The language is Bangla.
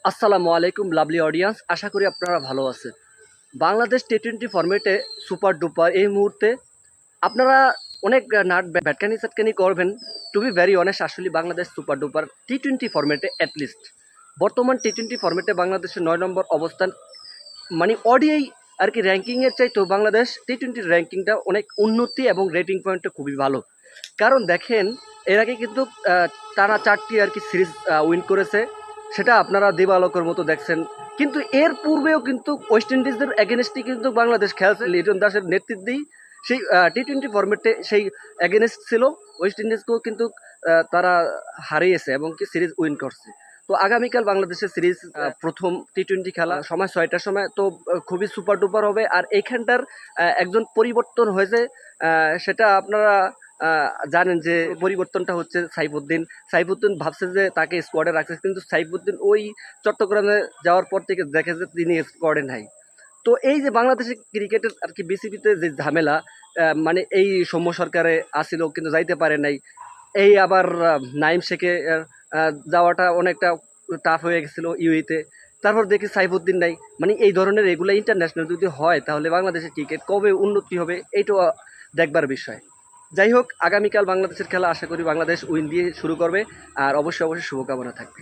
আসসালামু আলাইকুম লাভলি অডিয়েন্স, আশা করি আপনারা ভালো আছেন। বাংলাদেশ টি-20 ফরম্যাটে সুপার ডুপার এই মুহূর্তে আপনারা অনেক নাট ব্যাটকানি স্যাটকানি করবেন। টু বি ভেরি অনেস্ট, আসলে বাংলাদেশ সুপার ডুপার টি-20 ফরম্যাটে অ্যাটলিস্ট বর্তমান টি-20 ফরম্যাটে বাংলাদেশের 9 নম্বর অবস্থান, মানে ওডিআই আর কি র্যাঙ্কিংয়ের চাইতেও বাংলাদেশ টি-20 র্যাঙ্কিংটা অনেক উন্নতি এবং রেটিং পয়েন্টটা খুবই ভালো। কারণ দেখেন, এর আগে কিন্তু তারা 4টি আর কি সিরিজ উইন করেছে, সেটা আপনারা দিবালোকের মতো দেখছেন। কিন্তু এর পূর্বেও কিন্তু ওয়েস্ট ইন্ডিজদের এগেনস্টে কিন্তু বাংলাদেশ খেলছে লিটন দাসের নেতৃত্বেই। সেই টি-20 ফরম্যাটে সেই এগেনস্ট ছিল, ওয়েস্ট ইন্ডিজকেও কিন্তু তারা হারিয়েছে এবং কি সিরিজ উইন করছে। তো আগামীকাল বাংলাদেশের সিরিজ প্রথম টি-20 খেলা সময় 6টার সময়, তো খুবই সুপার ডুপার হবে। আর এইখানটার একজন পরিবর্তন হয়েছে, সেটা আপনারা জানেন যে পরিবর্তনটা হচ্ছে সাইফুদ্দিন। সাইফুদ্দিন ভাবছে যে তাকে স্কোয়াডে রাখছে, কিন্তু সাইফুদ্দিন ওই চট্টগ্রামে যাওয়ার পর থেকে দেখে যে তিনি স্কোয়াডে নাই। তো এই যে বাংলাদেশের ক্রিকেটের আর কি বিসিবিতে যে ঝামেলা, মানে এই সৌম্য সরকারে আসিল কিন্তু যাইতে পারে নাই। এই আবার নাইম শেখে যাওয়াটা অনেকটা টাফ হয়ে গেছিল ইউইতে। তারপর দেখি সাইফুদ্দিন নাই। মানে এই ধরনের এগুলো ইন্টারন্যাশনাল যদি হয়, তাহলে বাংলাদেশের ক্রিকেট কবে উন্নতি হবে এইটাও দেখবার বিষয়। যাই হোক, আগামীকাল বাংলাদেশের খেলা, আশা করি বাংলাদেশ উইন দিয়ে শুরু করবে। আর অবশ্যই অবশ্যই শুভকামনা থাকবে।